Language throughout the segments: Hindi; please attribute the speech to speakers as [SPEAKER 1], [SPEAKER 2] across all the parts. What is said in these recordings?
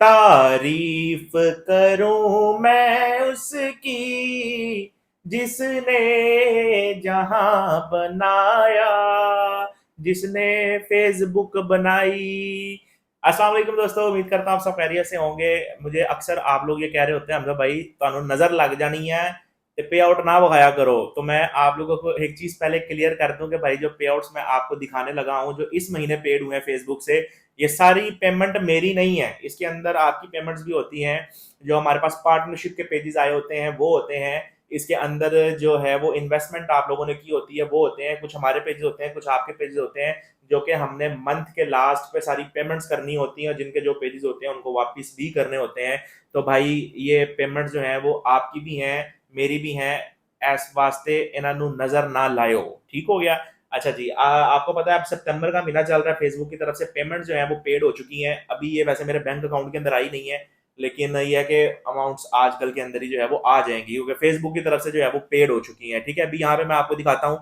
[SPEAKER 1] तारीफ करूं मैं उसकी जिसने जहां बनाया, जिसने फेसबुक बनाई। अस्सलाम वालेकुम दोस्तों, उम्मीद करता हूँ आप सब खैरियत से होंगे। मुझे अक्सर आप लोग ये कह रहे होते हैं हमजा भाई ਤੁਹਾਨੂੰ नजर लग जानी है तो पे आउट ना विखाया करो। तो मैं आप लोगों को एक चीज पहले क्लियर कर दूं कि भाई जो पे आउट्स मैं आपको दिखाने लगा हूं जो इस महीने पेड हुए हैं फेसबुक से, ये सारी पेमेंट मेरी नहीं है। इसके अंदर आपकी पेमेंट्स भी होती हैं, जो हमारे पास पार्टनरशिप के पेजेस आए होते हैं वो होते हैं। इसके अंदर जो है वो इन्वेस्टमेंट आप लोगों ने की होती है वो होते हैं, कुछ हमारे पेजेस होते हैं, कुछ आपके पेजेस होते हैं, जो कि हमने मंथ के लास्ट पे सारी पेमेंट्स करनी होती हैं, जिनके जो पेजेस होते हैं उनको वापस भी करने होते हैं। तो भाई ये पेमेंट जो है वो आपकी भी हैं, मेरी भी हैं। इस वास्ते इन्हों नजर ना लायो, ठीक हो गया। अच्छा जी, आपको पता है अब सितंबर का महीना चल रहा है, फेसबुक की तरफ से पेमेंट जो है वो पेड हो चुकी हैं। अभी ये वैसे मेरे बैंक अकाउंट के अंदर आई नहीं है, लेकिन ये है कि अमाउंट्स आजकल के अंदर ही जो है वो आ जाएंगी, क्योंकि फेसबुक की तरफ से जो है वो पेड हो चुकी हैं। ठीक है, अभी यहाँ पे मैं आपको दिखाता हूँ,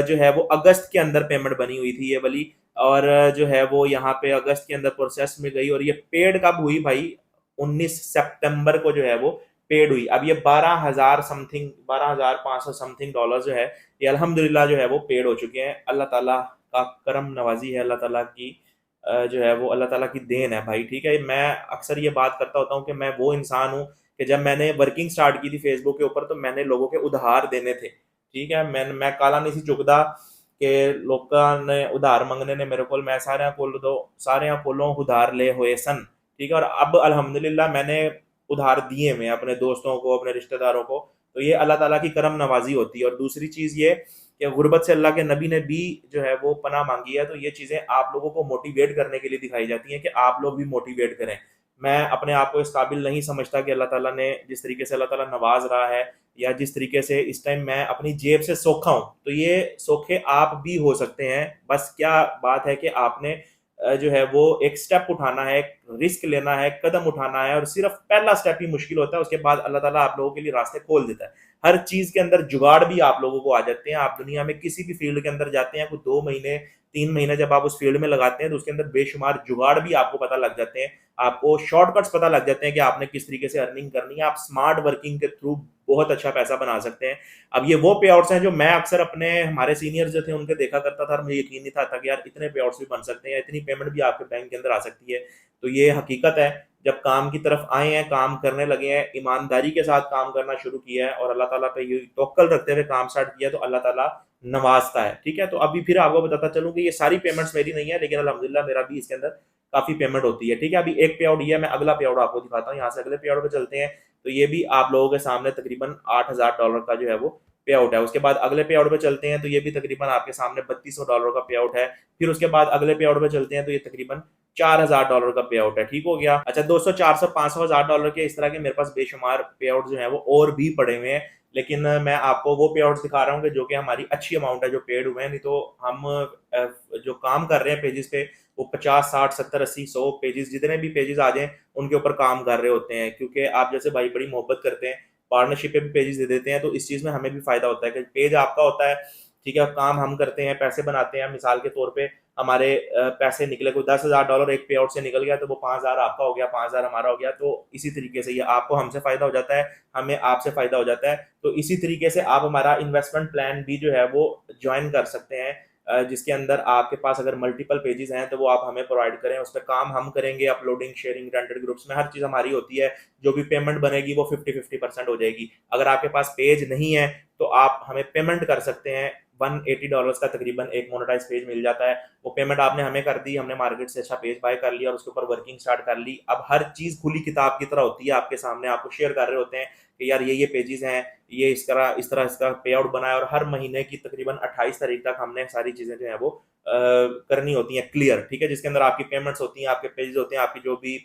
[SPEAKER 1] जो है वो अगस्त के अंदर पेमेंट बनी हुई थी ये वाली, और जो है वो यहाँ पे अगस्त के अंदर प्रोसेस में गई, और ये पेड कब हुई भाई? 19 सितंबर को जो है वो पेड हुई। अब ये 12,000 समथिंग, 12,500 समथिंग डॉलर जो है ये अल्हम्दुलिल्लाह जो है वो पेड हो चुके हैं। अल्लाह ताला का करम नवाजी है, अल्लाह ताला की जो है वो अल्लाह ताला की देन है भाई। ठीक है, मैं अक्सर ये बात करता होता हूँ कि मैं वो इंसान हूँ कि जब मैंने वर्किंग स्टार्ट की थी फेसबुक के ऊपर तो मैंने लोगों के उधार देने थे। ठीक है, मैं काला नहीं सी चुकदा कि लोगों ने उधार मंगने ने मेरे को, मैं सारे कोलों उधार ले हुए सन। ठीक है, और अब अल्हम्दुलिल्लाह मैंने उधार दिए मैं अपने दोस्तों को, अपने रिश्तेदारों को। तो ये अल्लाह ताला की करम नवाजी होती है। और दूसरी चीज़ ये कि गुर्बत से अल्लाह के नबी ने भी जो है वो पनाह मांगी है। तो ये चीज़ें आप लोगों को मोटिवेट करने के लिए दिखाई जाती हैं कि आप लोग भी मोटिवेट करें। मैं अपने आप को इस काबिल नहीं समझता कि अल्लाह ताला ने जिस तरीके से अल्लाह ताला नवाज रहा है, या जिस तरीके से इस टाइम मैं अपनी जेब से सोखा हूँ, तो ये सोखे आप भी हो सकते हैं। बस क्या बात है कि आपने जो है वो एक स्टेप उठाना है, रिस्क लेना है, कदम उठाना है, और सिर्फ पहला स्टेप ही मुश्किल होता है, उसके बाद अल्लाह ताला आप लोगों के लिए रास्ते खोल देता है। हर चीज के अंदर जुगाड़ भी आप लोगों को आ जाते हैं। आप दुनिया में किसी भी फील्ड के अंदर जाते हैं, कुछ 2 महीने 3 महीने जब आप उस फील्ड में लगाते हैं तो उसके अंदर बेशुमार जुगाड़ भी आपको पता लग जाते हैं। आपको शॉर्टकट्स पता लग जाते हैं कि आपने किस तरीके से अर्निंग करनी है। आप स्मार्ट वर्किंग के थ्रू बहुत अच्छा पैसा बना सकते हैं। अब ये वो पे आउट्स हैं जो मैं अक्सर अपने हमारे सीनियर्स जो थे उनके देखा करता था, और मुझे यकीन नहीं था कि यार इतने पे आउट्स भी बन सकते हैं, इतनी पेमेंट भी आपके बैंक के अंदर आ सकती है। तो ये हकीकत है, जब काम की तरफ आए हैं, काम करने लगे हैं, ईमानदारी के साथ काम करना शुरू किया है, और अल्लाह ताला पे ये तवक्कल रखते हुए काम स्टार्ट किया, तो अल्लाह ताला नवाजता है। ठीक है, तो अभी फिर आपको बताता चलूँ कि ये सारी पेमेंट्स मेरी नहीं है, लेकिन अल्हम्दुलिल्लाह मेरा भी इसके अंदर काफ़ी पेमेंट होती है। ठीक है, अभी एक पे आउट ये है, मैं अगला पे आउट आपको दिखाता हूँ। यहाँ से अगले पे आउट पे चलते हैं, तो ये भी आप लोगों के सामने तकरीबन $8,000 का जो है वो पे आउट है। उसके बाद अगले पे आउट पे चलते हैं, तो ये भी तकरीबन आपके सामने $3,200 का पे आउट है। फिर उसके बाद अगले पे आउट पे चलते हैं, तो ये तकरीबन $4,000 का पे आउट है। ठीक हो गया। अच्छा, 200, 400, $500,000 के इस तरह के मेरे पास बेशुमार पे आउट जो है वो और भी पड़े हुए हैं, लेकिन मैं आपको वो पे आउट्स दिखा रहा हूँ कि जो कि हमारी अच्छी अमाउंट है जो पेड हुए हैं। नहीं तो हम जो काम कर रहे हैं पेजेस पे, वो 50, 60, 70, 80, 100 पेजेस, जितने भी पेजेस आ जाएं उनके ऊपर काम कर रहे होते हैं, क्योंकि आप जैसे भाई बड़ी मोहब्बत करते हैं, पार्टनरशिप पे भी पेजेस दे देते हैं, तो इस चीज़ में हमें भी फायदा होता है कि पेज आपका होता है। ठीक है, काम हम करते हैं, पैसे बनाते हैं। मिसाल के तौर पे हमारे पैसे निकले, कोई $10,000 एक पे आउट से निकल गया, तो वो 5,000 आपका हो गया, 5,000 हमारा हो गया। तो इसी तरीके से ये आपको हमसे फायदा हो जाता है, हमें आपसे फायदा हो जाता है। तो इसी तरीके से आप हमारा इन्वेस्टमेंट प्लान भी जो है वो ज्वाइन कर सकते हैं, जिसके अंदर आपके पास अगर मल्टीपल पेजेस हैं तो वो आप हमें प्रोवाइड करें। उस पर काम हम करेंगे, अपलोडिंग, शेयरिंग, रेंटेड ग्रुप्स में हर चीज़ हमारी होती है। जो भी पेमेंट बनेगी वो 50-50% हो जाएगी। अगर आपके पास पेज नहीं है तो आप हमें पेमेंट कर सकते हैं। $180 का तकरीबन एक मोनेटाइज पेज मिल जाता है। वो पेमेंट आपने हमें कर दी, हमने मार्केट से अच्छा पेज बाय कर लिया और उसके ऊपर वर्किंग स्टार्ट कर ली। अब हर चीज़ खुली किताब की तरह होती है आपके सामने, आपको शेयर कर रहे होते हैं कि यार ये पेजेस हैं, ये इस तरह इसका पे आउट बना है, और हर महीने की तकरीबन 28 तारीख तक हमने सारी चीज़ें जो है वो करनी होती हैं क्लियर। ठीक है, जिसके अंदर आपकी पेमेंट्स होती हैं, आपके पेजेस होते हैं, आपकी जो भी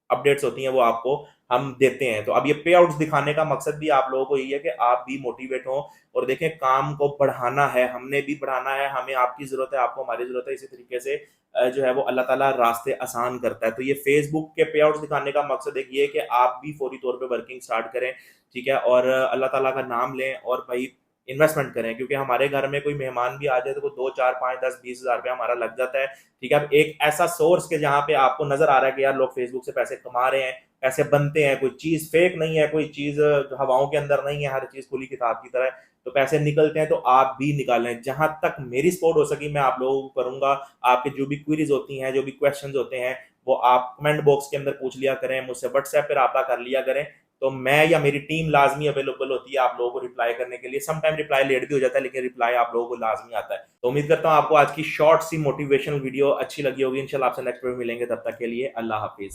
[SPEAKER 1] अपडेट्स होती हैं वो आपको हम देते हैं। तो अब ये पे आउट्स दिखाने का मकसद भी आप लोगों को यही है कि आप भी मोटिवेट हों, और देखें काम को बढ़ाना है, हमने भी बढ़ाना है, हमें आपकी ज़रूरत है, आपको हमारी ज़रूरत है। इसी तरीके से जो है वो अल्लाह ताला रास्ते आसान करता है। तो ये फेसबुक के पे आउट्स दिखाने का मकसद एक ये है कि आप भी फौरी तौर पे वर्किंग स्टार्ट करें। ठीक है, और अल्लाह ताला का नाम लें, और भाई इन्वेस्टमेंट करें, क्योंकि हमारे घर में कोई मेहमान भी आ जाए तो 2 4 5 10 20 हज़ार रुपया हमारा लग जाता है। ठीक है, अब एक ऐसा सोर्स के जहाँ पे आपको नजर आ रहा है कि यार लोग फेसबुक से पैसे कमा रहे हैं, पैसे बनते हैं, कोई चीज फेक नहीं है, कोई चीज हवाओं के अंदर नहीं है, हर चीज खुली किताब की तरह है, तो पैसे निकलते हैं, तो आप भी निकालें। जहां तक मेरी सपोर्ट हो सकी मैं आप लोगों को करूंगा। आपके जो भी क्वेरीज होती हैं, जो भी क्वेश्चंस होते हैं, वो आप कमेंट बॉक्स के अंदर पूछ लिया करें, मुझसे व्हाट्सएप पर रब्ता कर लिया करें, तो मैं या मेरी टीम लाजमी अवेलेबल होती है आप लोगों को रिप्लाई करने के लिए। सम टाइम रिप्लाई लेट भी हो जाता है, लेकिन रिप्लाई आप लोगों को लाजमी आता है। तो उम्मीद करता हूँ आपको आज की शॉर्ट सी मोटिवेशनल वीडियो अच्छी लगी होगी। इंशाल्लाह आपसे नेक्स्ट वीडियो मिलेंगे, तब तक के लिए अल्लाह हाफिज।